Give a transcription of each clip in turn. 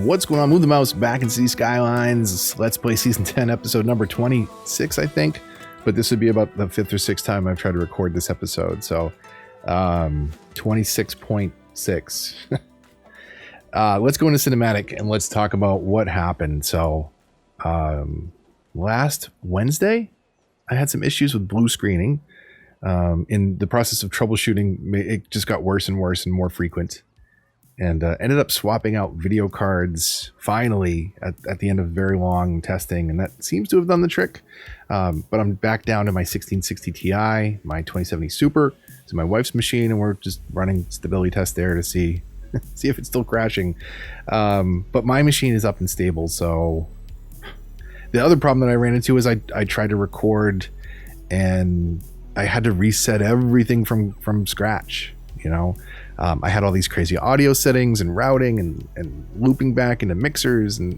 What's going on? Move the mouse back in City Skylines. Let's play season 10, episode number 26, I think. But this would be about the 5th or 6th time I've tried to record this episode. So 26.6. Let's go into cinematic and let's talk about what happened. So last Wednesday, I had some issues with blue screening. In the process of troubleshooting, it just got worse and worse and more frequent. And ended up swapping out video cards finally at the end of very long testing, and that seems to have done the trick. But I'm back down to my 1660 Ti, my 2070 Super, to my wife's machine, and we're just running stability tests there to see if it's still crashing. But my machine is up and stable. So the other problem that I ran into is I tried to record, and I had to reset everything from scratch. You know, I had all these crazy audio settings and routing and looping back into mixers, and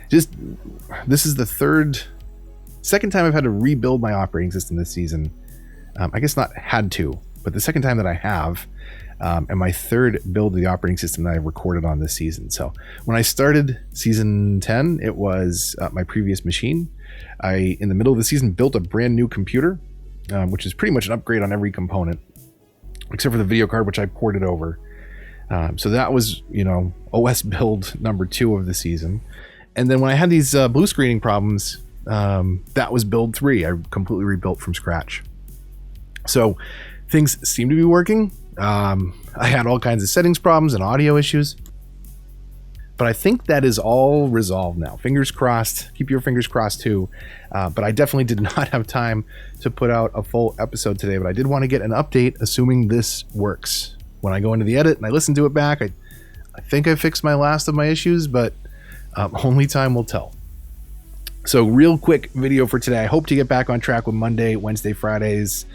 just this is the second time I've had to rebuild my operating system this season. I guess not had to, but the second time that I have, and my third build of the operating system that I recorded on this season. So when I started season 10, it was my previous machine. I, in the middle of the season, built a brand new computer, which is pretty much an upgrade on every component, except for the video card, which I ported over. So that was, OS build number 2 of the season. And then when I had these blue screening problems, that was build 3. I completely rebuilt from scratch. So things seem to be working. I had all kinds of settings problems and audio issues, but I think that is all resolved now. Fingers crossed. Keep your fingers crossed too. But I definitely did not have time to put out a full episode today, but I did want to get an update, assuming this works. When I go into the edit and I listen to it back, I think I fixed my last of my issues, but only time will tell. So real quick video for today. I hope to get back on track with Monday, Wednesday, Fridays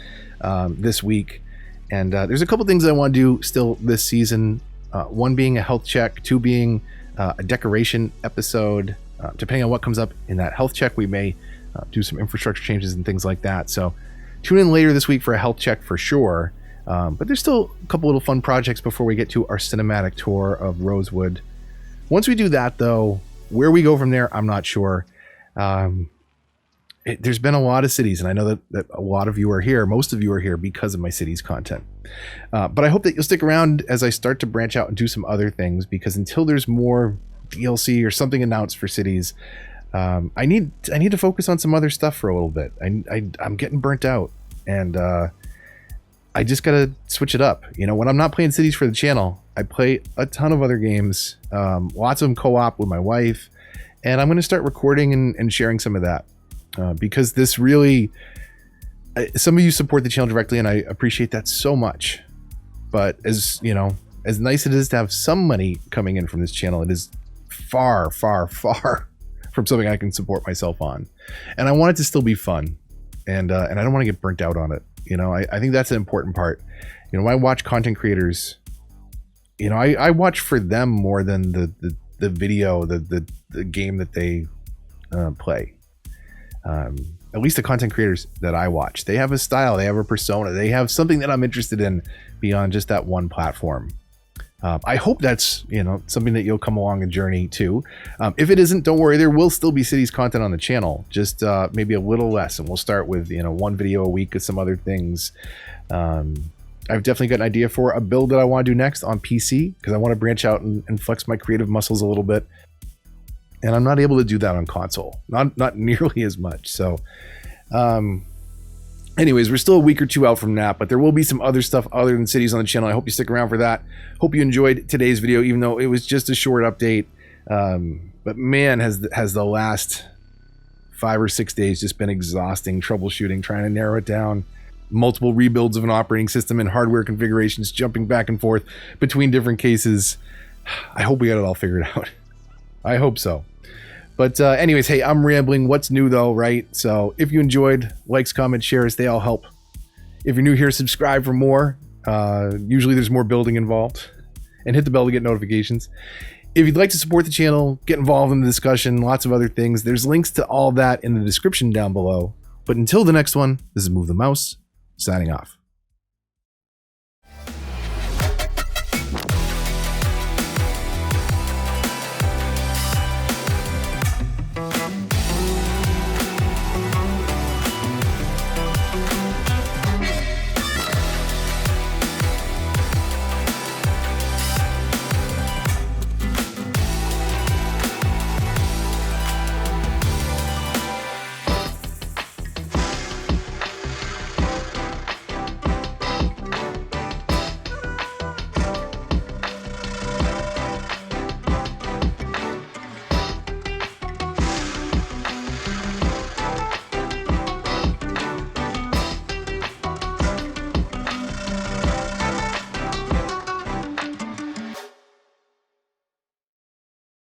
this week. And there's a couple things I want to do still this season. One being a health check, 2 being a decoration episode. Depending on what comes up in that health check, we may do some infrastructure changes and things like that. So tune in later this week for a health check for sure. But there's still a couple little fun projects before we get to our cinematic tour of Rosewood. Once we do that, though, where we go from there, I'm not sure. There's been a lot of cities, and I know that a lot of you are here. Most of you are here because of my cities content. But I hope that you'll stick around as I start to branch out and do some other things, because until there's more DLC or something announced for cities, I need to focus on some other stuff for a little bit. I'm getting burnt out, and I just gotta switch it up. When I'm not playing cities for the channel, I play a ton of other games, lots of them co-op with my wife, and I'm going to start recording and sharing some of that. Because this really, some of you support the channel directly, and I appreciate that so much. But as nice it is to have some money coming in from this channel, it is far, far, far from something I can support myself on. And I want it to still be fun, and I don't want to get burnt out on it. I think that's an important part. When I watch content creators, I watch for them more than the video, the game that they play. At least the content creators that I watch, they have a style, they have a persona, they have something that I'm interested in beyond just that one platform. I hope that's, something that you'll come along a journey to. If it isn't, don't worry, there will still be cities content on the channel, just maybe a little less. And we'll start with, 1 video a week with some other things. I've definitely got an idea for a build that I want to do next on PC, because I want to branch out and flex my creative muscles a little bit. And I'm not able to do that on console, not nearly as much. So anyways, we're still a week or 2 out from that, but there will be some other stuff other than cities on the channel. I hope you stick around for that. Hope you enjoyed today's video, even though it was just a short update. But man, has the last 5 or 6 days just been exhausting, troubleshooting, trying to narrow it down. Multiple rebuilds of an operating system and hardware configurations, jumping back and forth between different cases. I hope we got it all figured out. I hope so. But anyways, hey, I'm rambling. What's new though, right? So if you enjoyed, likes, comments, shares, they all help. If you're new here, subscribe for more. Usually there's more building involved. And hit the bell to get notifications. If you'd like to support the channel, get involved in the discussion, lots of other things, there's links to all that in the description down below. But until the next one, this is Move the Mouse, signing off.